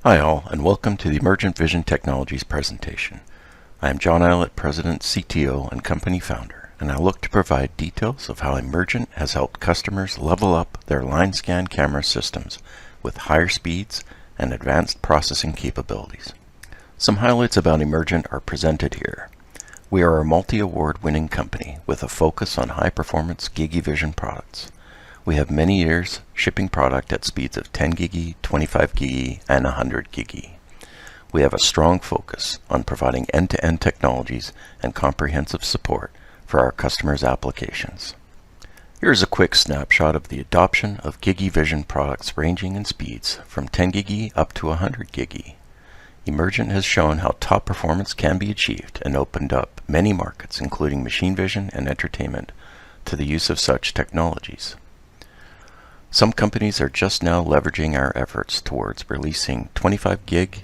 Hi all, and welcome to the Emergent Vision Technologies presentation. I am John Eilert, President, CTO, and company founder, and I look to provide details of how Emergent has helped customers level up their line scan camera systems with higher speeds and advanced processing capabilities. Some highlights about Emergent are presented here. We are a multi-award winning company with a focus on high-performance GigaVision products. We have many years shipping product at speeds of 10 gigi, 25 gigi, and 100 gigi. We have a strong focus on providing end-to-end technologies and comprehensive support for our customers' applications. Here's a quick snapshot of the adoption of GigaVision products ranging in speeds from 10 gigi up to 100 gigi. Emergent has shown how top performance can be achieved and opened up many markets, including machine vision and entertainment, to the use of such technologies. Some companies are just now leveraging our efforts towards releasing 25 gig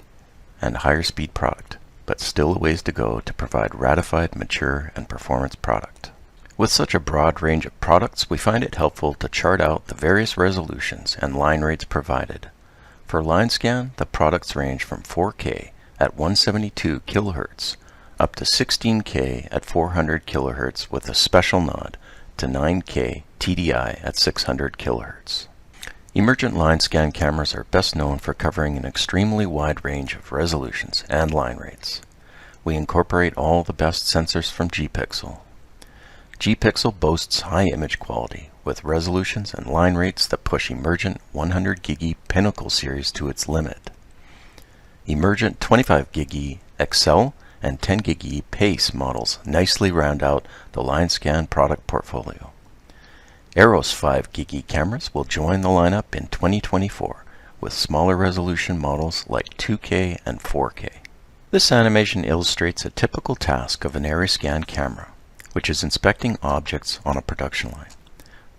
and higher speed product, but still a ways to go to provide ratified, mature, and performance product. With such a broad range of products, we find it helpful to chart out the various resolutions and line rates provided. For line scan, the products range from 4K at 172 kHz up to 16K at 400 kHz with a special nod to 9K TDI at 600 kHz. Emergent line scan cameras are best known for covering an extremely wide range of resolutions and line rates. We incorporate all the best sensors from Gpixel. Gpixel boasts high image quality with resolutions and line rates that push Emergent 100 gigi Pinnacle series to its limit. Emergent 25 gigi Accel and 10 gigi Pace models nicely round out the line scan product portfolio. Eros 5 gigi cameras will join the lineup in 2024 with smaller resolution models like 2K and 4K. This animation illustrates a typical task of an area scan camera, which is inspecting objects on a production line.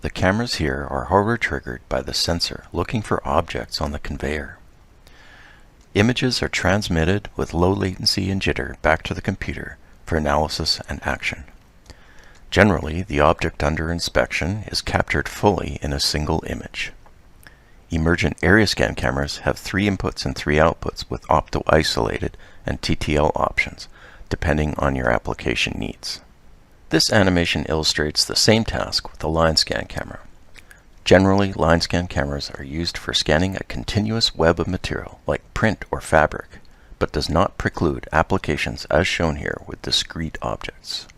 The cameras here are hardware triggered by the sensor looking for objects on the conveyor. Images are transmitted with low latency and jitter back to the computer for analysis and action. Generally, the object under inspection is captured fully in a single image. Emergent area scan cameras have 3 inputs and 3 outputs with opto-isolated and TTL options, depending on your application needs. This animation illustrates the same task with a line scan camera. Generally, line scan cameras are used for scanning a continuous web of material like print or fabric, but does not preclude applications as shown here with discrete objects.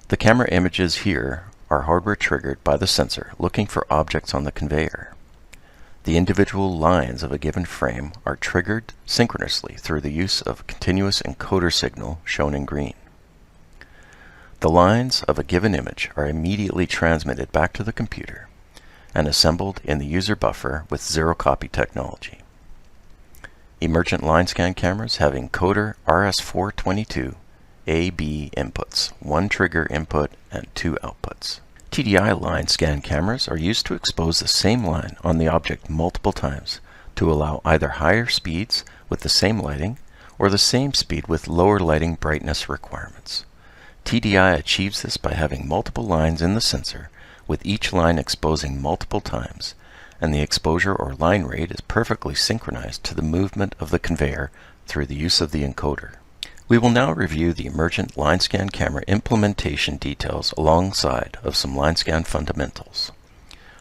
The camera images here are hardware triggered by the sensor looking for objects on the conveyor. The individual lines of a given frame are triggered synchronously through the use of a continuous encoder signal shown in green. The lines of a given image are immediately transmitted back to the computer and assembled in the user buffer with zero-copy technology. Emergent line scan cameras have encoder RS422 A/B inputs, 1 trigger input and 2 outputs. TDI line scan cameras are used to expose the same line on the object multiple times to allow either higher speeds with the same lighting or the same speed with lower lighting brightness requirements. TDI achieves this by having multiple lines in the sensor, with each line exposing multiple times, and the exposure or line rate is perfectly synchronized to the movement of the conveyor through the use of the encoder. We will now review the Emergent line scan camera implementation details alongside of some line scan fundamentals.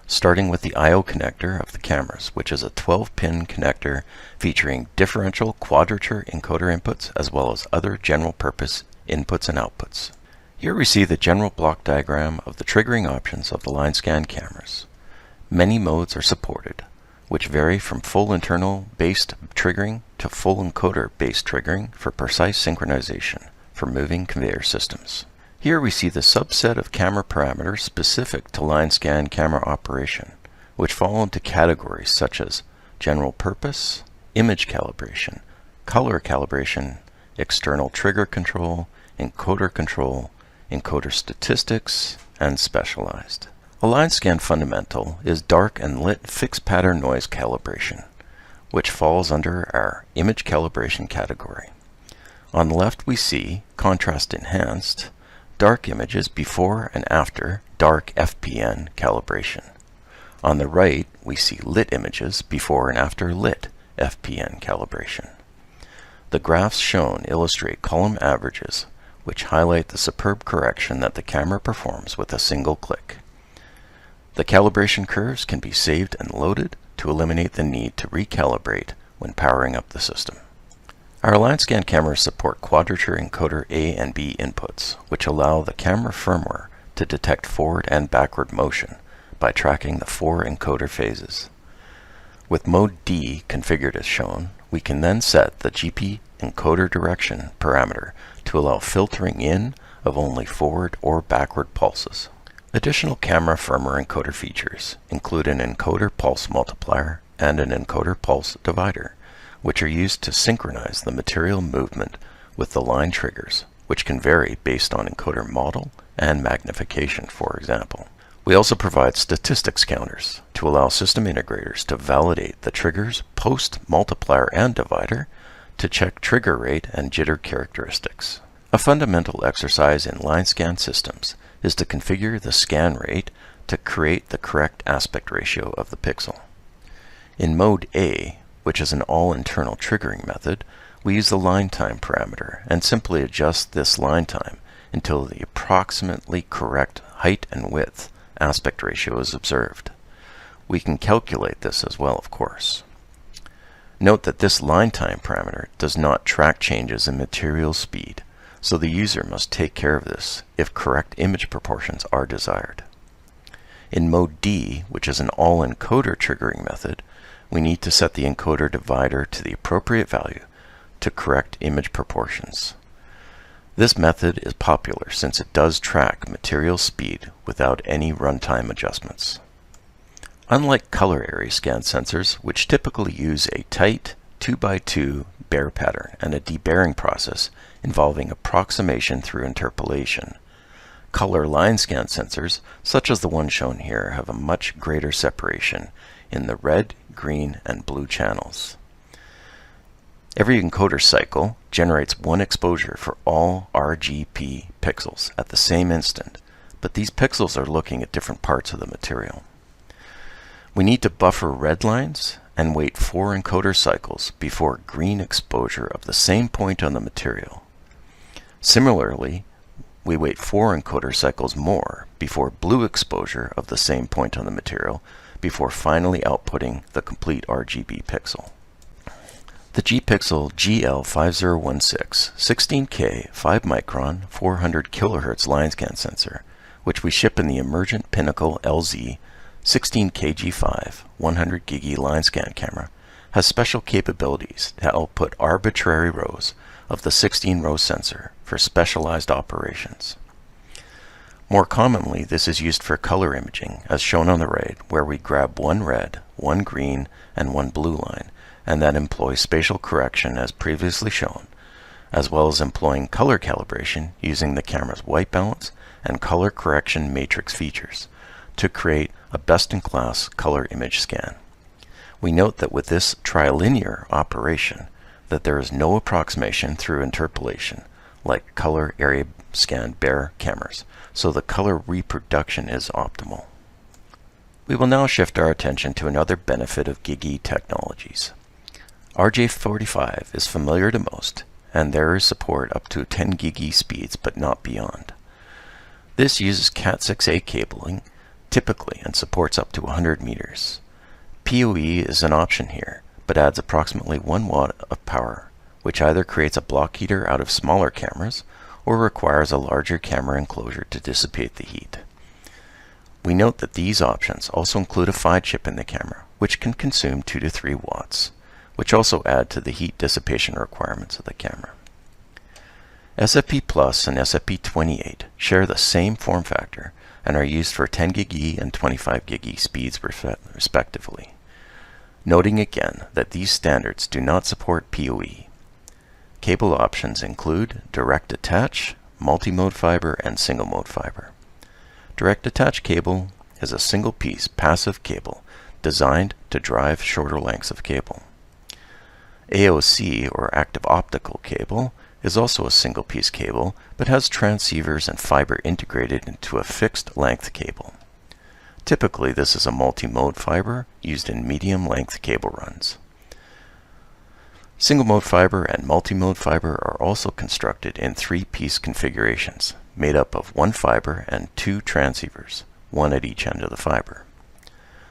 Starting with the I/O connector of the cameras, which is a 12-pin connector featuring differential quadrature encoder inputs as well as other general-purpose inputs and outputs. Here we see the general block diagram of the triggering options of the line scan cameras. Many modes are supported, which vary from full internal based triggering to full encoder based triggering for precise synchronization for moving conveyor systems. Here we see the subset of camera parameters specific to line scan camera operation, which fall into categories such as general purpose, image calibration, color calibration, external trigger control, encoder statistics, and specialized. A line scan fundamental is dark and lit fixed pattern noise calibration, which falls under our image calibration category. On the left we see contrast enhanced, dark images before and after dark FPN calibration. On the right we see lit images before and after lit FPN calibration. The graphs shown illustrate column averages, which highlight the superb correction that the camera performs with a single click. The calibration curves can be saved and loaded to eliminate the need to recalibrate when powering up the system. Our line scan cameras support quadrature encoder A and B inputs, which allow the camera firmware to detect forward and backward motion by tracking the 4 encoder phases. With mode D configured as shown, we can then set the GP encoder direction parameter to allow filtering in of only forward or backward pulses. Additional camera firmware encoder features include an encoder pulse multiplier and an encoder pulse divider, which are used to synchronize the material movement with the line triggers, which can vary based on encoder model and magnification, for example. We also provide statistics counters to allow system integrators to validate the triggers post-multiplier and divider to check trigger rate and jitter characteristics. A fundamental exercise in line scan systems is to configure the scan rate to create the correct aspect ratio of the pixel. In mode A, which is an all-internal triggering method, we use the line time parameter and simply adjust this line time until the approximately correct height and width aspect ratio is observed. We can calculate this as well, of course. Note that this line time parameter does not track changes in material speed, so the user must take care of this if correct image proportions are desired. In mode D, which is an all-encoder triggering method, we need to set the encoder divider to the appropriate value to correct image proportions. This method is popular since it does track material speed without any runtime adjustments. Unlike color area scan sensors, which typically use a tight 2x2 Baire pattern and a debayering process involving approximation through interpolation, color line scan sensors, such as the one shown here, have a much greater separation in the red, green, and blue channels. Every encoder cycle generates one exposure for all RGB pixels at the same instant, but these pixels are looking at different parts of the material. We need to buffer red lines and wait 4 encoder cycles before green exposure of the same point on the material. Similarly, we wait 4 encoder cycles more before blue exposure of the same point on the material before finally outputting the complete RGB pixel. The Gpixel GL5016 16K 5 micron 400 kHz line scan sensor, which we ship in the Emergent Pinnacle LZ 16kg5 100 GiG line scan camera, has special capabilities to output arbitrary rows of the 16-row sensor for specialized operations. More commonly, this is used for color imaging, as shown on the right, where we grab one red, one green, and one blue line, and then employ spatial correction as previously shown, as well as employing color calibration using the camera's white balance and color correction matrix features to create a best-in-class color image scan. We note that with this trilinear operation, that there is no approximation through interpolation, like color area scan Baire cameras, so the color reproduction is optimal. We will now shift our attention to another benefit of GiG technologies. RJ45 is familiar to most, and there is support up to 10 GiG speeds but not beyond. This uses Cat6a cabling typically and supports up to 100 meters. PoE is an option here, but adds approximately 1 watt of power, which either creates a block heater out of smaller cameras or requires a larger camera enclosure to dissipate the heat. We note that these options also include a PHY chip in the camera, which can consume 2 to 3 watts, which also add to the heat dissipation requirements of the camera. SFP Plus and SFP28 share the same form factor and are used for 10 GiG and 25 GiG speeds respectively. Noting again that these standards do not support PoE. Cable options include direct attach, multi-mode fiber, and single mode fiber. Direct attach cable is a single piece passive cable designed to drive shorter lengths of cable. AOC, or active optical cable, is also a single piece cable but has transceivers and fiber integrated into a fixed length cable. Typically this is a multi-mode fiber used in medium length cable runs. Single-mode fiber and multi-mode fiber are also constructed in 3-piece configurations, made up of one fiber and 2 transceivers, one at each end of the fiber.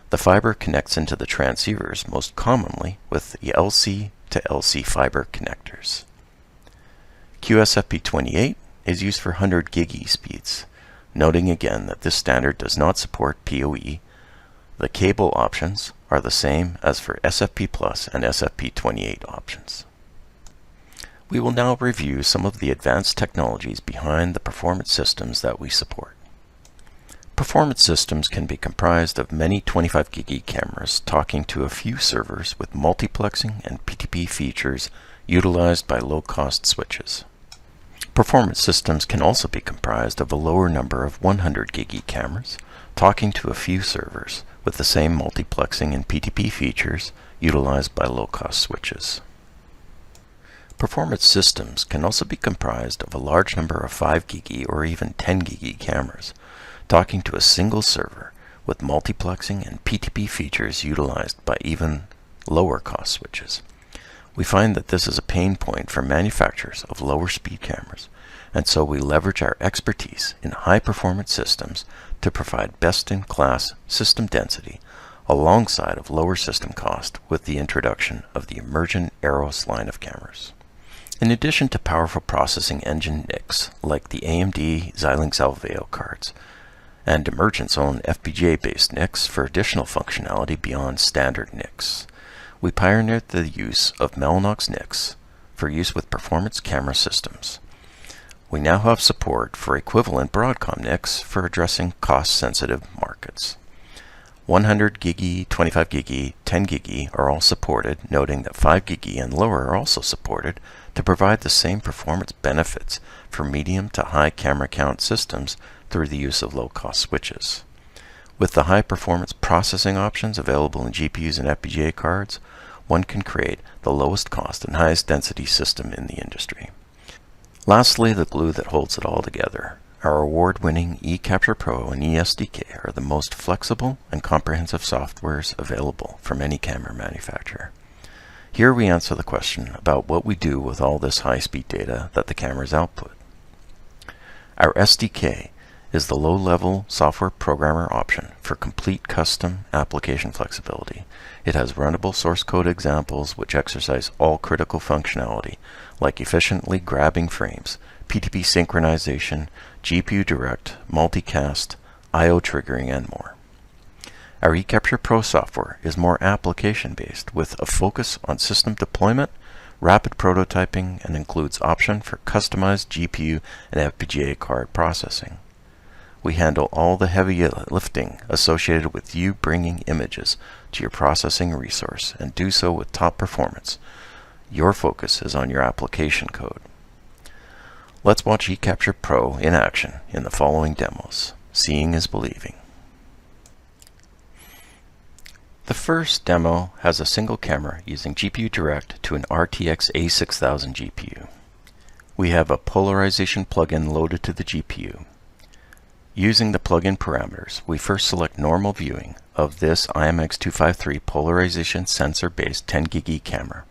The fiber connects into the transceivers most commonly with the LC to LC fiber connectors. QSFP28 is used for 100 GigE speeds, noting again that this standard does not support PoE. The cable options are the same as for SFP Plus and SFP28 options. We will now review some of the advanced technologies behind the performance systems that we support. Performance systems can be comprised of many 25 GigE cameras talking to a few servers with multiplexing and PTP features utilized by low-cost switches. Performance systems can also be comprised of a lower number of 100 GigE cameras talking to a few servers with the same multiplexing and PTP features utilized by low-cost switches. Performance systems can also be comprised of a large number of 5 GigE or even 10 GigE cameras talking to a single server with multiplexing and PTP features utilized by even lower cost switches. We find that this is a pain point for manufacturers of lower speed cameras, and so we leverage our expertise in high performance systems to provide best-in-class system density alongside of lower system cost with the introduction of the Emergent Eros line of cameras. In addition to powerful processing engine NICs like the AMD Xilinx Alveo cards, and Emergent's own FPGA-based NICs for additional functionality beyond standard NICs, we pioneered the use of Mellanox NICs for use with performance camera systems. We now have support for equivalent Broadcom NICs for addressing cost-sensitive markets. 100 GigE, 25 GigE, 10 GigE are all supported, noting that 5 GigE and lower are also supported to provide the same performance benefits for medium to high camera count systems through the use of low-cost switches. With the high-performance processing options available in GPUs and FPGA cards, one can create the lowest cost and highest density system in the industry. Lastly, the glue that holds it all together. Our award-winning eCapture Pro and eSDK are the most flexible and comprehensive softwares available from any camera manufacturer. Here we answer the question about what we do with all this high-speed data that the cameras output. Our SDK is the low-level software programmer option for complete custom application flexibility. It has runnable source code examples which exercise all critical functionality, like efficiently grabbing frames, PTP synchronization, GPU direct, multicast, I/O triggering, and more. Our eCapture Pro software is more application-based with a focus on system deployment, rapid prototyping, and includes option for customized GPU and FPGA card processing. We handle all the heavy lifting associated with you bringing images to your processing resource and do so with top performance. Your focus is on your application code. Let's watch eCapture Pro in action in the following demos. Seeing is believing. The first demo has a single camera using GPU Direct to an RTX A6000 GPU. We have a polarization plugin loaded to the GPU. Using the plugin parameters, we first select normal viewing of this IMX253 polarization sensor-based 10 GigE camera.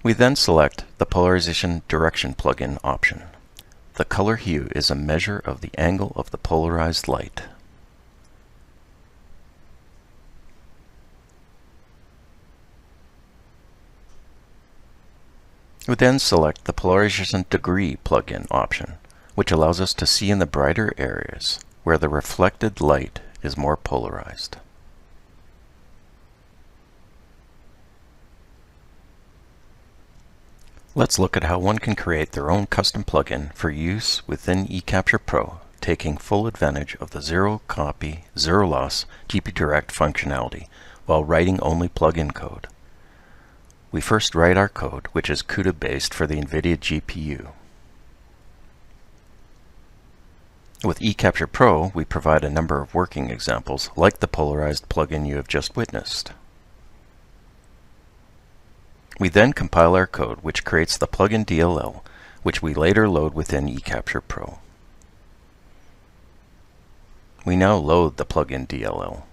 We then select the polarization direction plugin option. The color hue is a measure of the angle of the polarized light. We then select the polarization degree plugin option, which allows us to see in the brighter areas where the reflected light is more polarized. Let's look at how one can create their own custom plugin for use within eCapture Pro, taking full advantage of the zero copy, zero loss GPU Direct functionality while writing only plugin code. We first write our code, which is CUDA based for the NVIDIA GPU. With eCapture Pro, we provide a number of working examples like the polarized plugin you have just witnessed. We then compile our code, which creates the plugin DLL, which we later load within eCapture Pro. We now load the plugin DLL.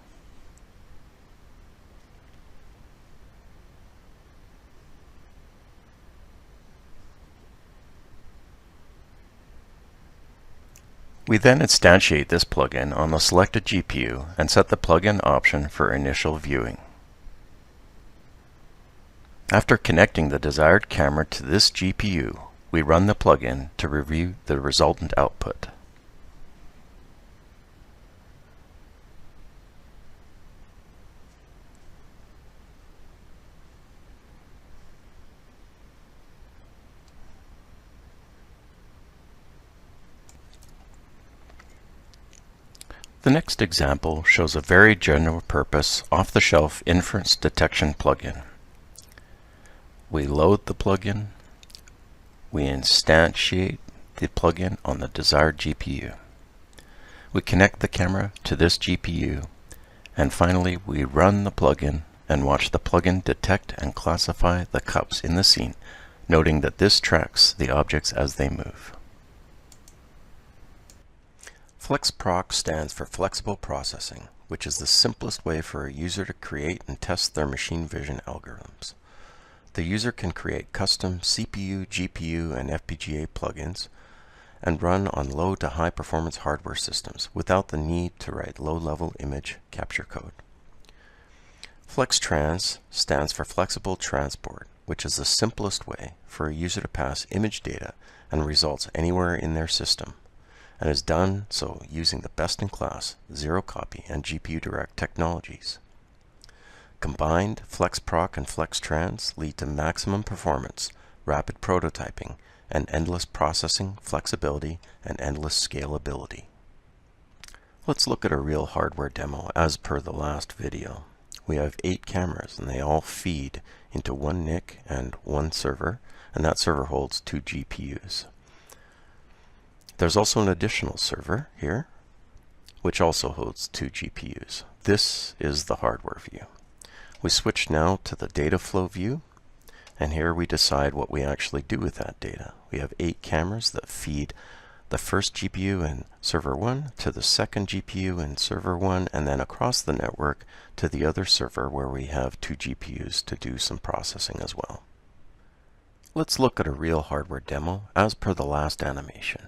We then instantiate this plugin on the selected GPU and set the plugin option for initial viewing. After connecting the desired camera to this GPU, we run the plugin to review the resultant output. The next example shows a very general-purpose, off-the-shelf inference detection plugin. We load the plugin, we instantiate the plugin on the desired GPU. We connect the camera to this GPU, and finally we run the plugin and watch the plugin detect and classify the cups in the scene, noting that this tracks the objects as they move. FlexProc stands for Flexible Processing, which is the simplest way for a user to create and test their machine vision algorithms. The user can create custom CPU, GPU, and FPGA plugins and run on low to high performance hardware systems without the need to write low-level image capture code. FlexTrans stands for Flexible Transport, which is the simplest way for a user to pass image data and results anywhere in their system, and is done so using the best-in-class zero-copy and GPU-direct technologies. Combined, FlexProc and FlexTrans lead to maximum performance, rapid prototyping, and endless processing flexibility and endless scalability. Let's look at a real hardware demo as per the last video. We have 8 cameras and they all feed into one NIC and one server, and that server holds 2 GPUs. There's also an additional server here, which also holds 2 GPUs. This is the hardware view. We switch now to the data flow view, and here we decide what we actually do with that data. We have 8 cameras that feed the first GPU in server 1 to the second GPU in server 1, and then across the network to the other server where we have 2 GPUs to do some processing as well. Let's look at a real hardware demo as per the last animation.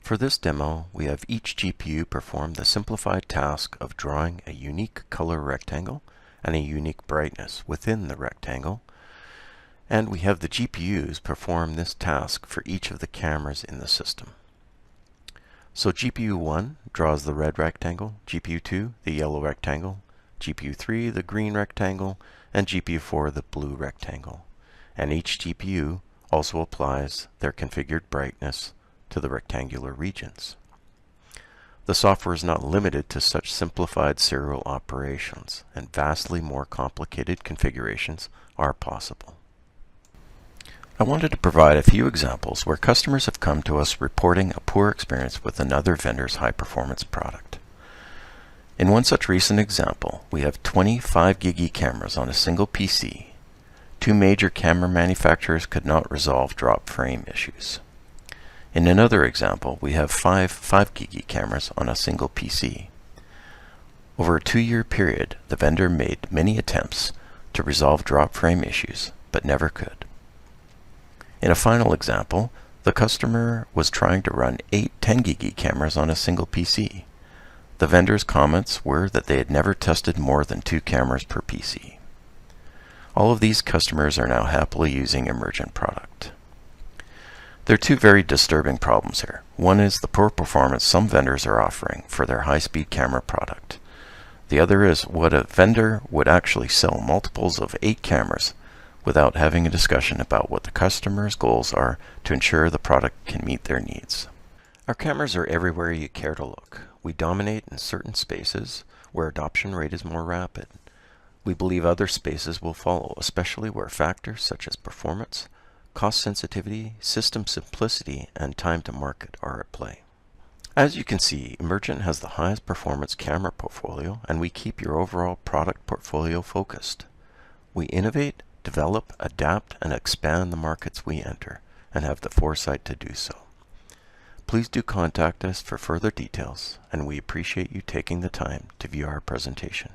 For this demo, we have each GPU perform the simplified task of drawing a unique color rectangle and a unique brightness within the rectangle, and we have the GPUs perform this task for each of the cameras in the system. So GPU 1 draws the red rectangle, GPU 2 the yellow rectangle, GPU 3 the green rectangle, and GPU 4 the blue rectangle. And each GPU also applies their configured brightness to the rectangular regions. The software is not limited to such simplified serial operations, and vastly more complicated configurations are possible. I wanted to provide a few examples where customers have come to us reporting a poor experience with another vendor's high-performance product. In one such recent example, we have 25 GE cameras on a single PC. 2 major camera manufacturers could not resolve drop frame issues. In another example, we have 5 GE cameras on a single PC. Over a 2-year period, the vendor made many attempts to resolve drop frame issues, but never could. In a final example, the customer was trying to run 8 10 GE cameras on a single PC. The vendor's comments were that they had never tested more than 2 cameras per PC. All of these customers are now happily using Emergent product. There are 2 very disturbing problems here. One is the poor performance some vendors are offering for their high-speed camera product. The other is what a vendor would actually sell multiples of 8 cameras without having a discussion about what the customer's goals are to ensure the product can meet their needs. Our cameras are everywhere you care to look. We dominate in certain spaces where adoption rate is more rapid. We believe other spaces will follow, especially where factors such as performance, cost sensitivity, system simplicity, and time to market are at play. As you can see, Emergent has the highest performance camera portfolio, and we keep your overall product portfolio focused. We innovate, develop, adapt, and expand the markets we enter, and have the foresight to do so. Please do contact us for further details, and we appreciate you taking the time to view our presentation.